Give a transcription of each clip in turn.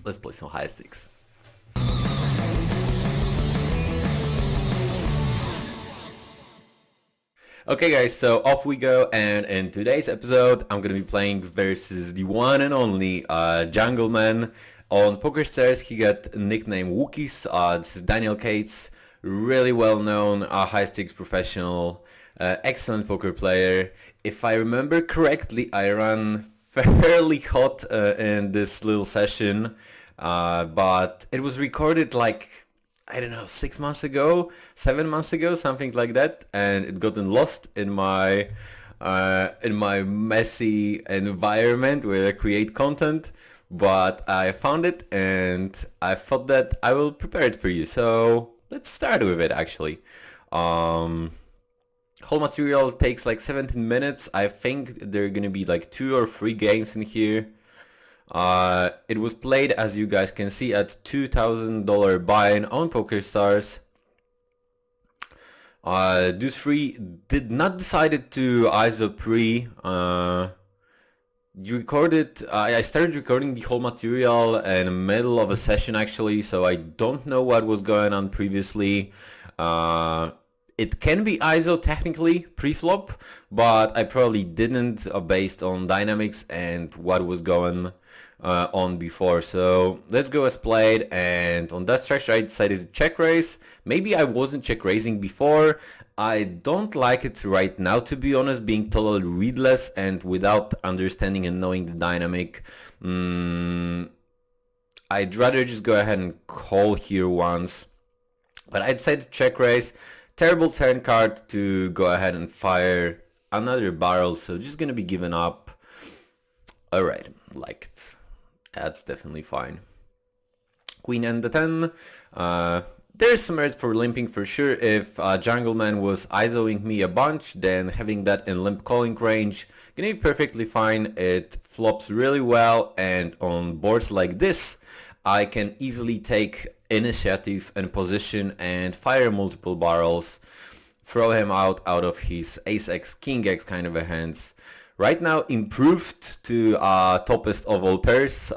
let's play some high stakes. Okay guys, so off we go, and in today's episode I'm gonna be playing versus the one and only Jungleman. On PokerStars he got nickname Wookiees. This is Daniel Cates, really well known high stakes professional, excellent poker player. If I remember correctly, I ran fairly hot in this little session, but it was recorded like, I don't know, 6 months ago, 7 months ago, something like that, and it gotten lost in my messy environment where I create content. But I found it and I thought that I will prepare it for you. So let's start with it actually. Whole material takes like 17 minutes. I think there are gonna be like 2 or 3 games in here. It was played, as you guys can see, at $2,000 buy-in on PokerStars. Those 3 did not decided to ISO pre. I started recording the whole material in the middle of a session actually, so I don't know what was going on previously. It can be ISO technically pre-flop, but I probably didn't based on dynamics and what was going on before. So let's go as played, and on that structure I decided to check raise. Maybe I wasn't check raising before. I don't like it right now, to be honest, being totally readless and without understanding and knowing the dynamic. I'd rather just go ahead and call here once, but I decided to check raise. Terrible turn card to go ahead and fire another barrel, so just gonna be giving up. Alright, like it. That's definitely fine. Queen and the 10. There's some merit for limping for sure. If Jungleman was ISOing me a bunch, then having that in limp calling range gonna be perfectly fine. It flops really well, and on boards like this I can easily take initiative and position and fire multiple barrels, throw him out of his ace x, king x kind of a hands. Right now improved to toppest of all pairs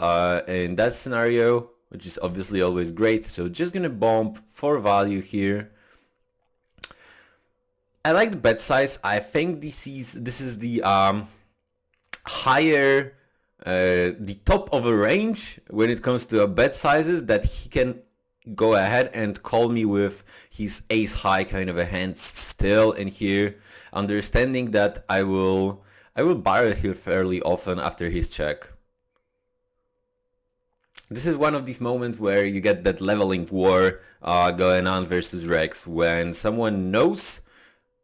in that scenario, which is obviously always great. So just gonna bump for value here. I like the bet size. I think this is the higher, the top of a range when it comes to bet sizes, that he can go ahead and call me with his ace high kind of a hand still in here, understanding that I will barrel here fairly often after his check. This is one of these moments where you get that leveling war going on versus Rex, when someone knows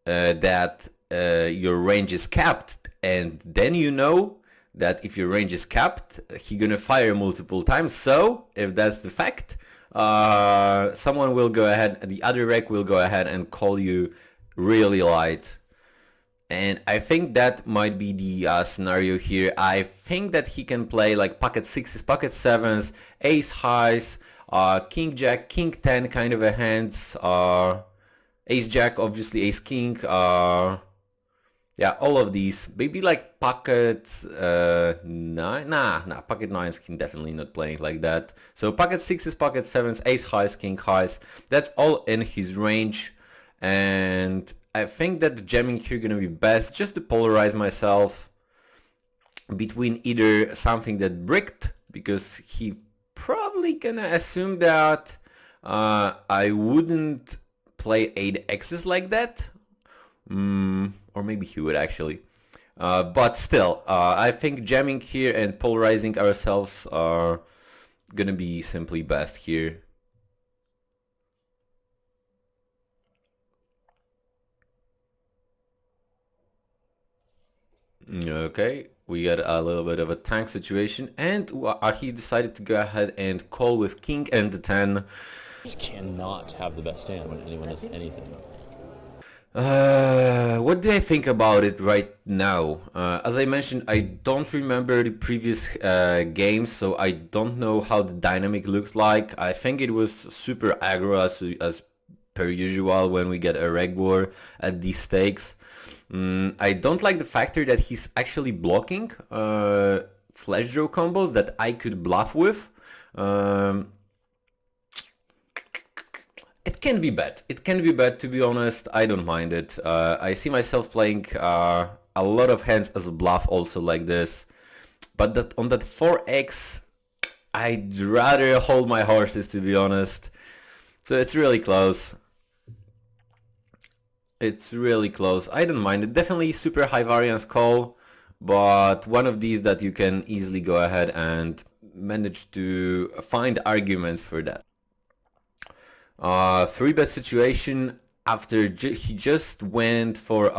that your range is capped, and then you know that if your range is capped, he's gonna fire multiple times. So if that's the fact, someone will go ahead, the other rec will go ahead and call you really light. And I think that might be the scenario here. I think that he can play like pocket 6s, pocket 7s, ace highs, king jack, king 10 kind of a hands, ace jack, obviously ace king, yeah, all of these. Maybe like pocket 9, pocket 9s can definitely not playing like that. So pocket 6s, pocket 7s, ace highs, king highs, that's all in his range. And I think that the jamming here gonna be best, just to polarize myself between either something that bricked, because he probably gonna assume that I wouldn't play 8x's like that, or maybe he would actually, but still, I think jamming here and polarizing ourselves are gonna be simply best here. Okay, we got a little bit of a tank situation, and he decided to go ahead and call with king and the 10. Cannot have the best hand when anyone does anything. What do I think about it right now? As I mentioned, I don't remember the previous games, so I don't know how the dynamic looks like. I think it was super aggro as per usual when we get a reg war at these stakes. I don't like the factor that he's actually blocking flash draw combos that I could bluff with. It can be bad. It can be bad, to be honest. I don't mind it. I see myself playing a lot of hands as a bluff also like this. But that on that 4x, I'd rather hold my horses, to be honest. So it's really close. It's really close. I don't mind it. Definitely super high variance call, but one of these that you can easily go ahead and manage to find arguments for that. 3-bet situation after he just went for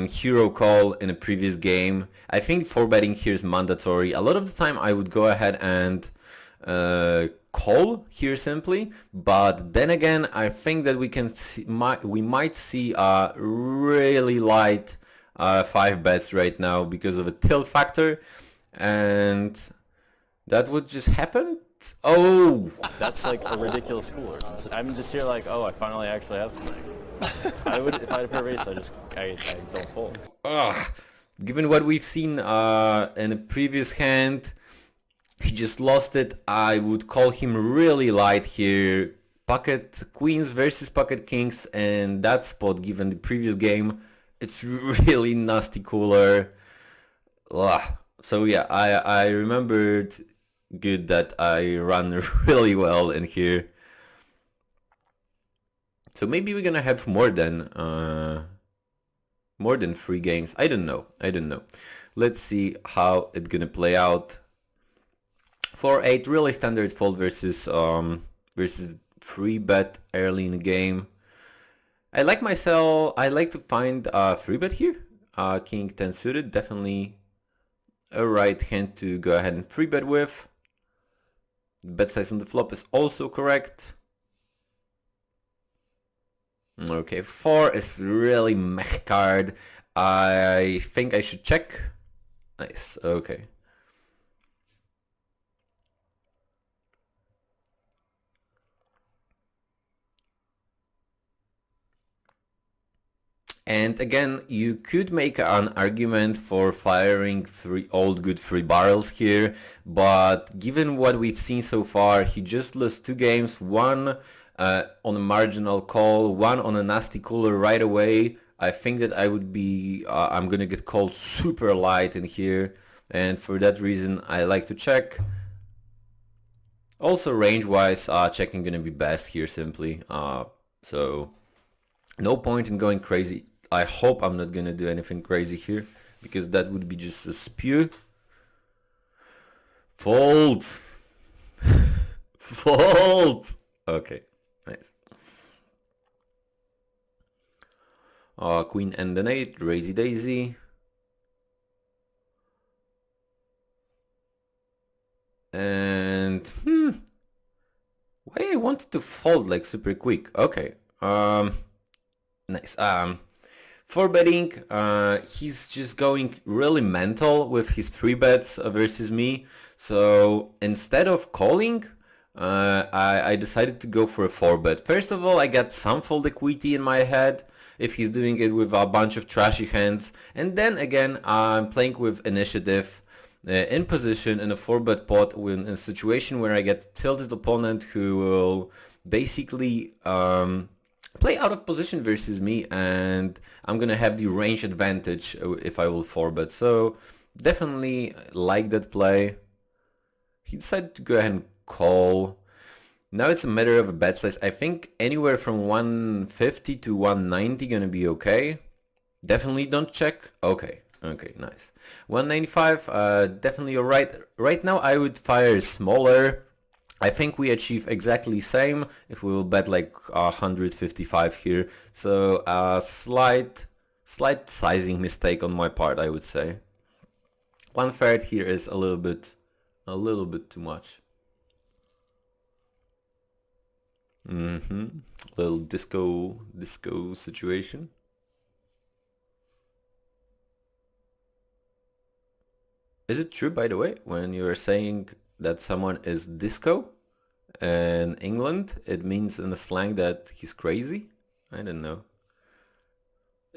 hero call in a previous game. I think 4-betting here is mandatory. A lot of the time I would go ahead and call here simply, but then again I think that we can see, we might see a really light 5 bets right now because of a tilt factor, and that would just happen. Oh, That's like a ridiculous score. I'm just here like, oh, I finally actually have something. I would, if I had a pair of ace, I don't fold. Given what we've seen in a previous hand, he just lost it. I would call him really light here. Pocket queens versus pocket kings, and that spot, given the previous game, it's really nasty cooler. So yeah, I remembered good that I run really well in here. So maybe we're gonna have more than 3 games. I don't know. Let's see how it's gonna play out. 4-8, really standard fold versus 3-bet early in the game. I like to find 3-bet here. King 10 suited, definitely a right hand to go ahead and 3-bet with. The bet size on the flop is also correct. Okay, 4 is really meh card. I think I should check. Nice, okay. And again, you could make an argument for firing 3 old good 3 barrels here, but given what we've seen so far, he just lost 2 games, one on a marginal call, one on a nasty cooler right away. I think that I'm gonna get called super light in here, and for that reason I like to check. Also range-wise, checking gonna be best here simply, so no point in going crazy. I hope I'm not gonna do anything crazy here, because that would be just a spew. Fold! Fold! Okay, nice. Queen and an 8, raisey daisy. And why I wanted to fold like super quick. Okay, nice. 4-betting, he's just going really mental with his 3-bets versus me. So instead of calling, I decided to go for a 4-bet. First of all, I got some fold equity in my head if he's doing it with a bunch of trashy hands. And then again, I'm playing with initiative in position in a 4-bet pot in a situation where I get tilted opponent who will basically play out of position versus me, and I'm gonna have the range advantage if I will 4-bet. So definitely like that play. He decided to go ahead and call. Now it's a matter of a bet size. I think anywhere from 150 to 190 gonna be okay. Definitely don't check. Okay, nice. 195, definitely alright. Right now I would fire smaller. I think we achieve exactly same if we will bet like 155 here. So a slight sizing mistake on my part, I would say. 1/3 here is a little bit too much. Little disco situation. Is it true, by the way, when you are saying that someone is disco in England, it means in the slang that he's crazy? I don't know.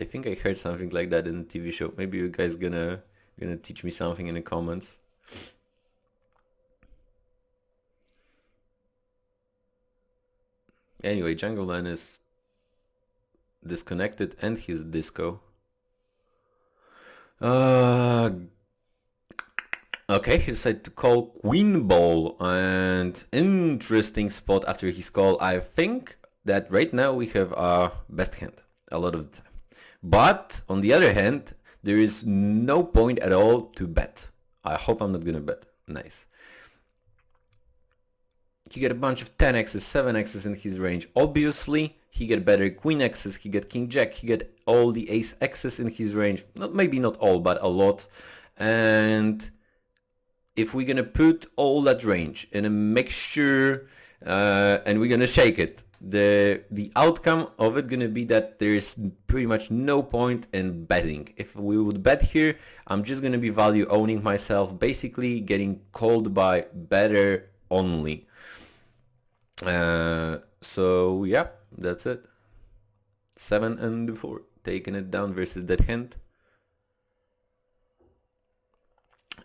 I think I heard something like that in the TV show. Maybe you guys gonna gonna teach me something in the comments. Anyway, Jungleman is disconnected and he's disco. Okay, he decided to call Queen Ball, and interesting spot after his call. I think that right now we have our best hand a lot of the time. But on the other hand, there is no point at all to bet. I hope I'm not gonna bet. Nice. He get a bunch of 10x's, 7x's in his range. Obviously, he get better queen x's, he get king jack, he get all the ace x's in his range. Maybe not all, but a lot. And if we're gonna put all that range in a mixture and we're gonna shake it, the outcome of it gonna be that there's pretty much no point in betting. If we would bet here, I'm just gonna be value owning myself, basically getting called by better only. So yeah, that's it. 7 and 4, taking it down versus that hand.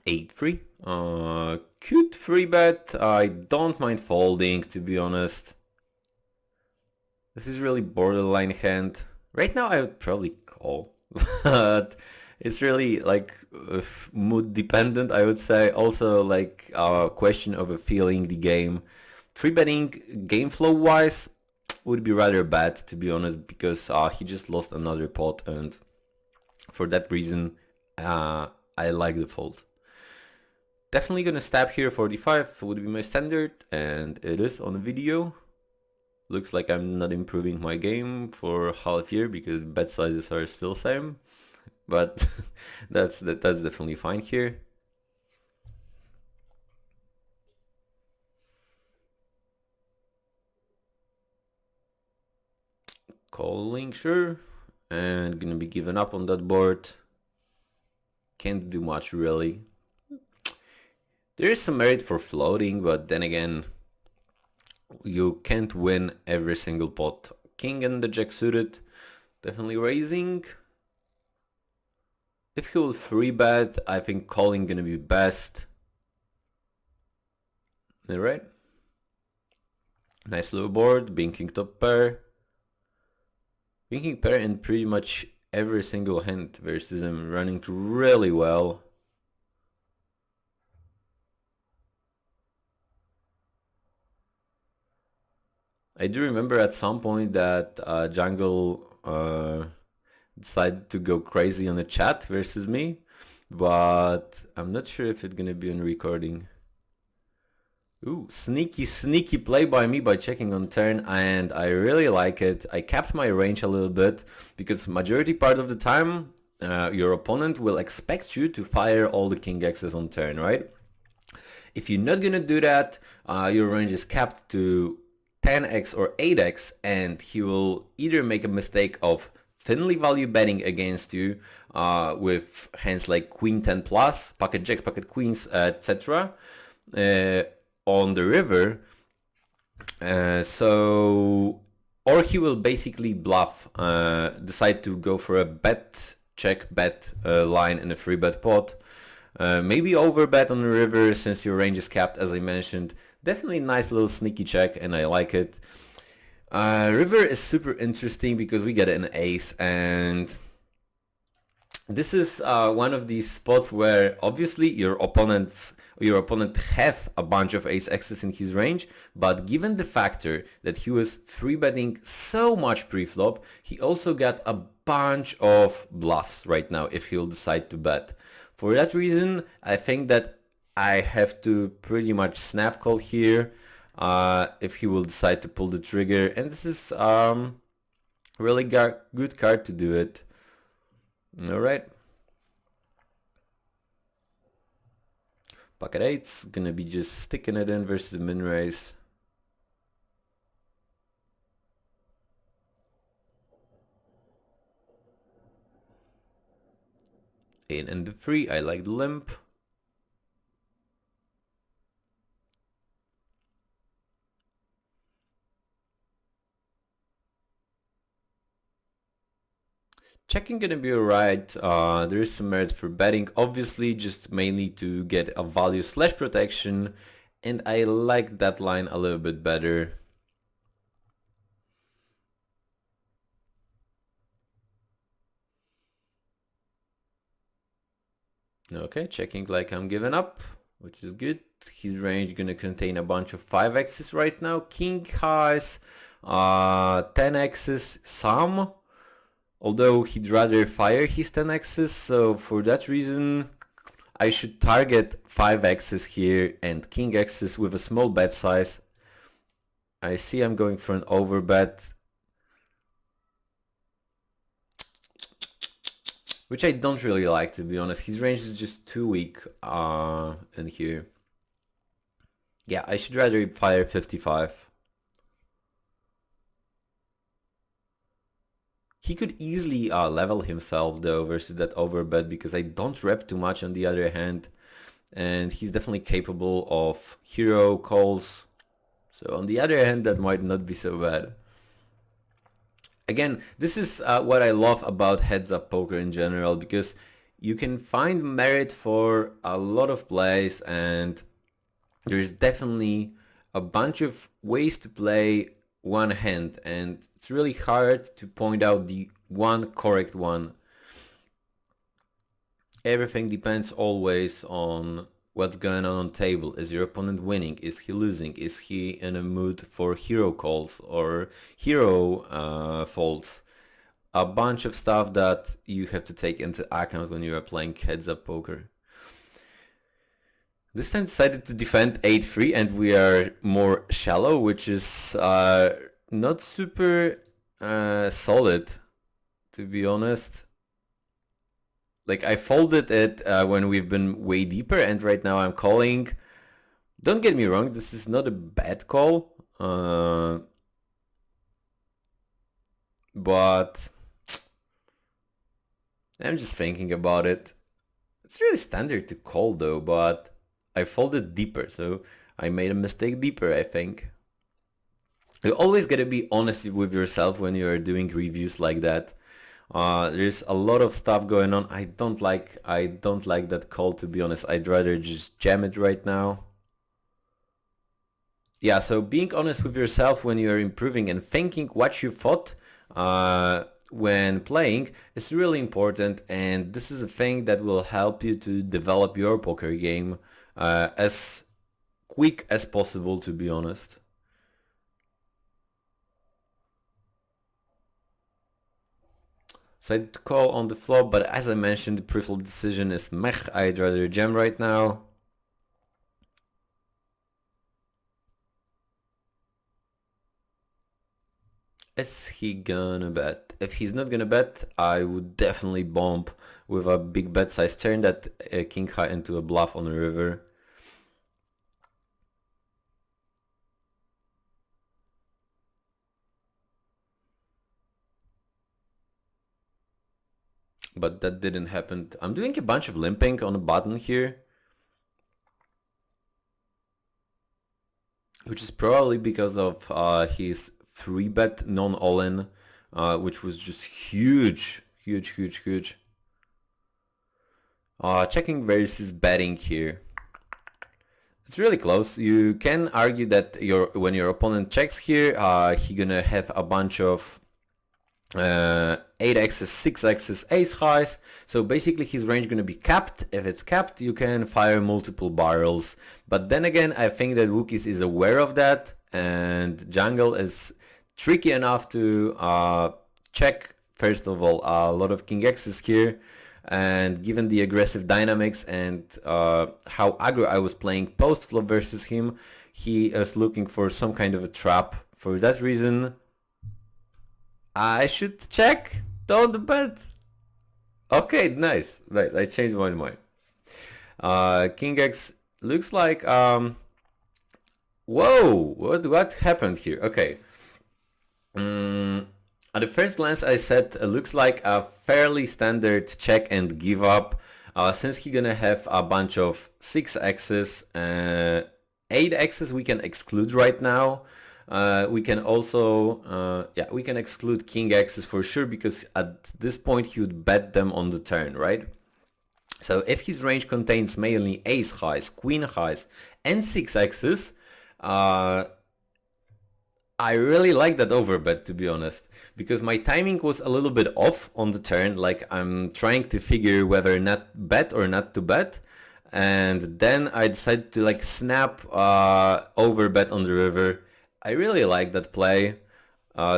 8-3. Cute free bet. I don't mind folding, to be honest. This is really borderline hand. Right now I would probably call, but it's really like mood dependent, I would say. Also like a question of a feeling the game. Free betting game flow wise would be rather bad, to be honest, because he just lost another pot, and for that reason I like the fold. Definitely gonna stab here 45 would be my standard, and it is on video. Looks like I'm not improving my game for half year because bet sizes are still same, but that's definitely fine here. Calling, sure, and gonna be giving up on that board. Can't do much really. There is some merit for floating, but then again, you can't win every single pot. King and the jack suited, definitely raising. If he will 3-bet, I think calling gonna be best. Alright. Nice little board, being king top pair. Being king pair in pretty much every single hand versus him, running really well. I do remember at some point that Jungle decided to go crazy on the chat versus me, but I'm not sure if it's gonna be on recording. Ooh, sneaky play by me by checking on turn, and I really like it. I capped my range a little bit because majority part of the time your opponent will expect you to fire all the king x's on turn, right? If you're not gonna do that, your range is capped to 10x or 8x, and he will either make a mistake of thinly value betting against you with hands like queen 10 plus, pocket jacks, pocket queens, etc. On the river. Or he will basically bluff, decide to go for a bet, check, bet line in a free bet pot. Maybe overbet on the river since your range is capped, as I mentioned. Definitely nice little sneaky check, and I like it. River is super interesting because we get an ace, and this is one of these spots where obviously your opponent have a bunch of ace x's in his range, but given the factor that he was free betting so much pre-flop, he also got a bunch of bluffs right now if he'll decide to bet. For that reason, I think that I have to pretty much snap call here if he will decide to pull the trigger, and this is really good card to do it. Alright. Pocket 8's gonna be just sticking it in versus min raise. Eight and the 3, I like the limp. Checking gonna be alright. There is some merit for betting, obviously, just mainly to get a value slash protection, and I like that line a little bit better. Okay, checking like I'm giving up, which is good. His range gonna contain a bunch of 5x's right now. King highs, 10x's, some. Although he'd rather fire his 10x's, so for that reason I should target 5x's here and king x's with a small bet size. I see I'm going for an overbet, which I don't really like, to be honest. His range is just too weak in here. Yeah, I should rather fire 55. He could easily level himself though versus that overbet, because I don't rep too much on the other hand, and he's definitely capable of hero calls. So on the other hand, that might not be so bad. Again, this is what I love about heads up poker in general, because you can find merit for a lot of plays, and there's definitely a bunch of ways to play one hand, and it's really hard to point out the one correct one. Everything depends always on what's going on table. Is your opponent winning? Is he losing? Is he in a mood for hero calls or hero folds? A bunch of stuff that you have to take into account when you are playing heads up poker. This time decided to defend 8-3, and we are more shallow, which is not super solid, to be honest. Like, I folded it when we've been way deeper, and right now I'm calling. Don't get me wrong, this is not a bad call, but I'm just thinking about it. It's really standard to call though, but I folded deeper, so I made a mistake deeper, I think. You always gotta be honest with yourself when you're doing reviews like that. There's a lot of stuff going on. I don't like that call, to be honest. I'd rather just jam it right now. Yeah, so being honest with yourself when you're improving and thinking what you thought when playing is really important, and this is a thing that will help you to develop your poker game as quick as possible, to be honest. So I'd call on the flop, but as I mentioned, the pre-flop decision is meh. I'd rather jam right now. Is he gonna bet? If he's not gonna bet, I would definitely bump with a big bet size, turn that king high into a bluff on the river. But that didn't happen. I'm doing a bunch of limping on the button here, which is probably because of his 3-bet non-all-in, which was just huge. Checking versus betting here. It's really close. You can argue that when your opponent checks here, he gonna have a bunch of 8x's, 6x's, ace highs. So basically his range gonna be capped. If it's capped, you can fire multiple barrels. But then again, I think that Wookiees is aware of that, and Jungle is tricky enough to check, first of all, a lot of king x's here. And given the aggressive dynamics and how aggro I was playing post-flop versus him, he is looking for some kind of a trap. For that reason, I should check, don't bet. Okay, nice. Right, I changed my mind. King X looks like whoa, what happened here? Okay. At the first glance, I said it looks like a fairly standard check and give up. Since he's gonna have a bunch of 6x's, 8x's we can exclude right now. We can also, yeah, we can exclude king X's for sure, because at this point he would bet them on the turn, right? So if his range contains mainly ace highs, queen highs, and 6x's, I really like that overbet, to be honest, because my timing was a little bit off on the turn, like I'm trying to figure whether not bet or not to bet, and then I decided to like snap overbet on the river. I really like that play,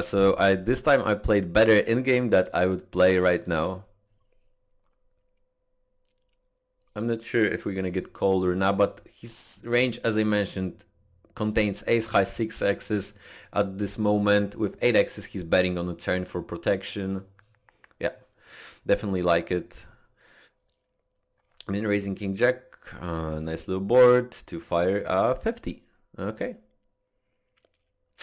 so this time I played better in-game that I would play right now. I'm not sure if we're gonna get called or not, but his range, as I mentioned, contains ace high 6x's at this moment. With 8x's he's betting on the turn for protection. Yeah, definitely like it. Min raising king jack, nice little board to fire 50. Okay.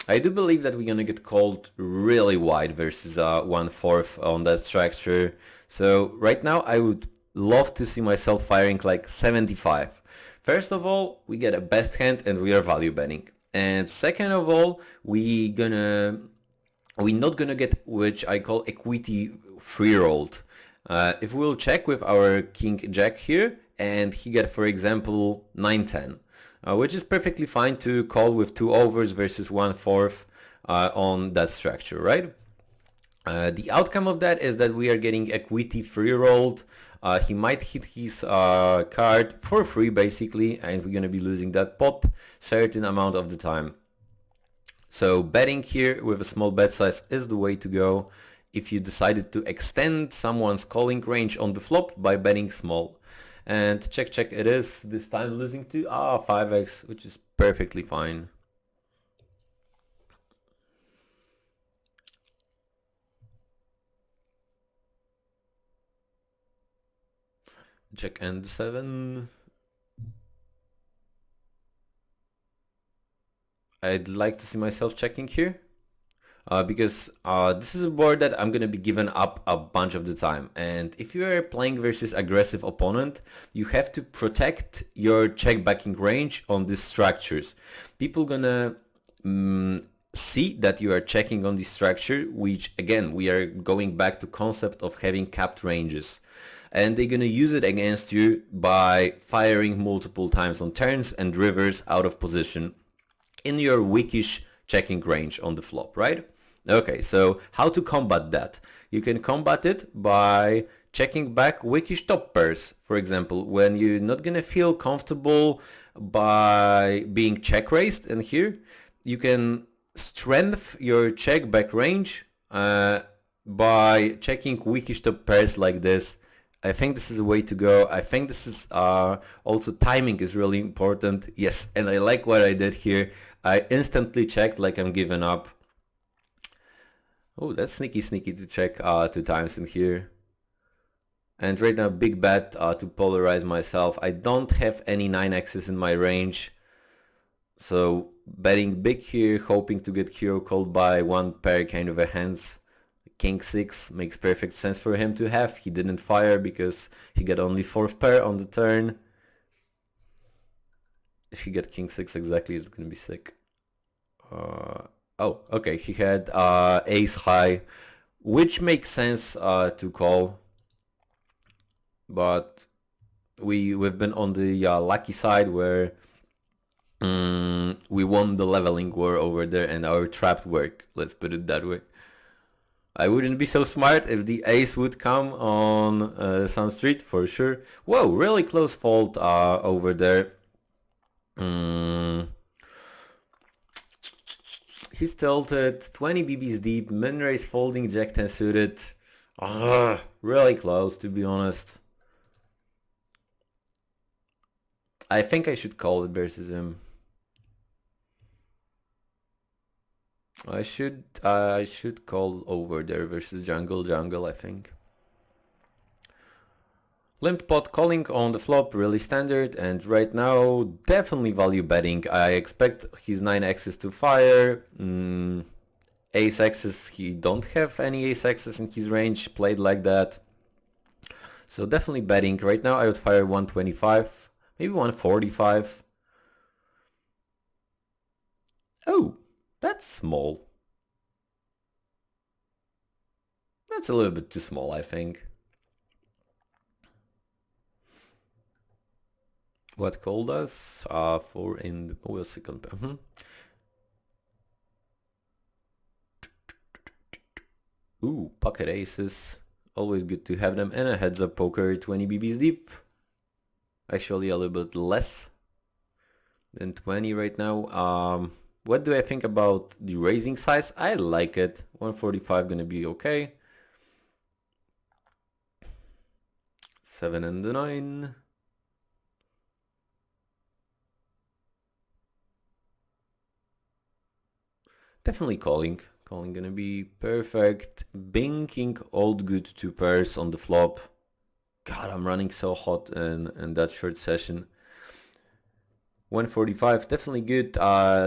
I do believe that we're gonna get called really wide versus 1/4 on that structure. So right now I would love to see myself firing like 75. First of all, we get a best hand and we are value betting. And second of all, we're not gonna get, which I call equity free rolled. If we'll check with our king jack here and he get, for example, 9-10, which is perfectly fine to call with 2 overs versus 1/4 on that structure, right? The outcome of that is that we are getting equity free rolled. He might hit his card for free basically, and we're gonna be losing that pot certain amount of the time. So betting here with a small bet size is the way to go if you decided to extend someone's calling range on the flop by betting small. And check it is, this time losing to 5x, which is perfectly fine. Check and 7. I'd like to see myself checking here. Because this is a board that I'm gonna be giving up a bunch of the time, and if you are playing versus aggressive opponent, you have to protect your check backing range on these structures. People gonna see that you are checking on this structure, which again we are going back to concept of having capped ranges, and they're gonna use it against you by firing multiple times on turns and rivers out of position in your weakish checking range on the flop, right? Okay, so how to combat that? You can combat it by checking back weakish top pairs, for example, when you're not gonna feel comfortable by being check raised, and here you can strengthen your check back range by checking weakish top pairs like this. I think this is a way to go. I think this is also timing is really important. Yes, and I like what I did here. I instantly checked like I'm giving up. Oh, that's sneaky to check 2 times in here. And right now, big bet to polarize myself. I don't have any 9x's in my range. So betting big here, hoping to get hero called by one pair kind of a hands. King 6 makes perfect sense for him to have. He didn't fire because he got only 4th pair on the turn. If he get King 6 exactly, it's gonna be sick. Oh, okay, he had ace high, which makes sense to call, but we've been on the lucky side where we won the leveling war over there and our trap worked, let's put it that way. I wouldn't be so smart if the ace would come on some street, for sure. Whoa, really close fault over there. He's tilted, 20 BBs deep, min raise folding, jack 10 suited. Really close, to be honest. I think I should call it versus him. I should call over there versus jungle, I think. Limp pot calling on the flop, really standard, and right now definitely value betting. I expect his 9x's to fire. Ace x's, he don't have any ace x's in his range played like that. So definitely betting. Right now I would fire 125, maybe 145. Oh, That's small. That's a little bit too small, I think. What called us? 4 in the... Oh, a second. Ooh, pocket aces. Always good to have them. And a heads up poker 20 BBs deep. Actually a little bit less than 20 right now. What do I think about the raising size? I like it. 145 gonna be okay. 7 and the 9. Definitely calling. Calling gonna be perfect. Binking old good 2 pairs on the flop. God, I'm running so hot in that short session. 145, definitely good,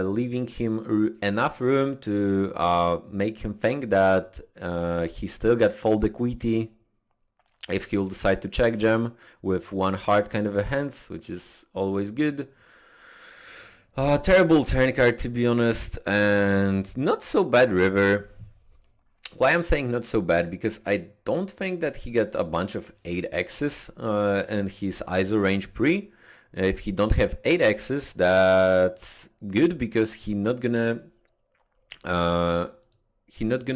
leaving him enough room to make him think that he still got fold equity if he'll decide to check jam with one heart kind of a hand, which is always good. Terrible turn card, to be honest, and not so bad river. Why I'm saying not so bad? Because I don't think that he got a bunch of 8x's in his ISO range pre. If he don't have 8x's, that's good because he not gonna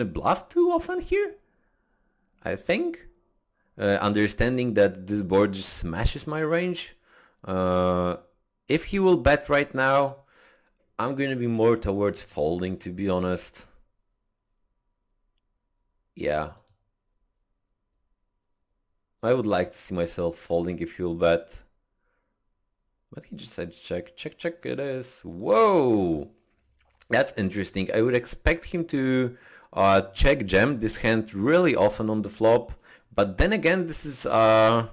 bluff too often here, I think. Understanding that this board just smashes my range. If he will bet right now, I'm gonna be more towards folding, to be honest. Yeah. I would like to see myself folding if he'll bet. But he just said check, check, check it is. Whoa! That's interesting. I would expect him to check jam this hand really often on the flop. But then again, this is a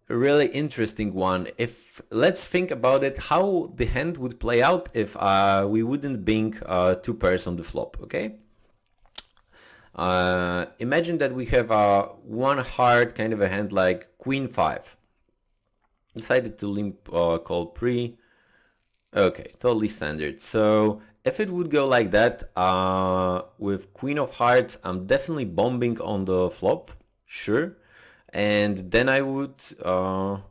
really interesting one. If let's think about it, how the hand would play out if we wouldn't bing 2 pairs on the flop, okay? Imagine that we have one heart kind of a hand like Queen 5. Decided to limp call pre. Okay, totally standard. So if it would go like that, with Queen of Hearts, I'm definitely bombing on the flop, sure. And then I would, for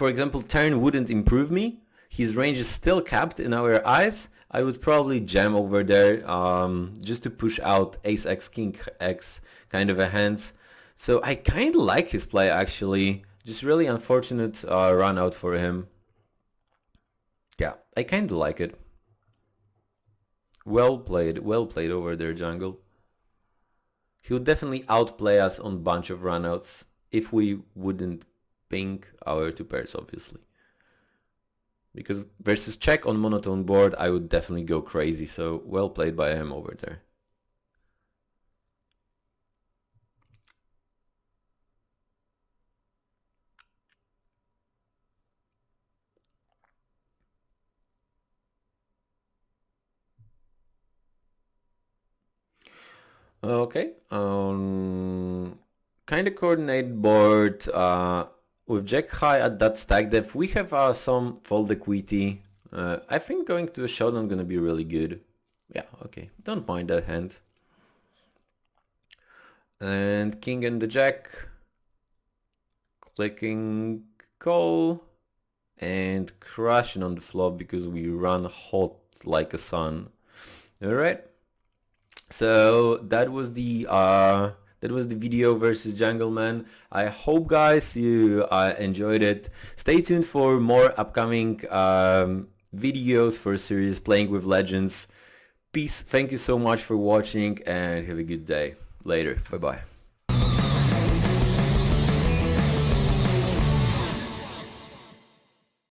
example, turn wouldn't improve me. His range is still capped in our eyes. I would probably jam over there just to push out Ace X, King X kind of a hands. So I kind of like his play actually. Just really unfortunate run out for him. Yeah, I kind of like it. Well played over there, Jungle. He would definitely outplay us on bunch of runouts if we wouldn't ping our 2 pairs, obviously. Because versus check on monotone board, I would definitely go crazy. So well played by him over there. Okay, kind of coordinated board with Jack high at that stack depth. We have some fold equity. I think going to a showdown gonna be really good. Yeah, okay, don't mind that hand. And king and the jack, clicking call, and crashing on the flop because we run hot like a sun. All right. So that was the video versus Jungleman. I hope guys you enjoyed it. Stay tuned for more upcoming videos for series Playing with Legends. Peace. Thank you so much for watching and have a good day. Later. Bye bye.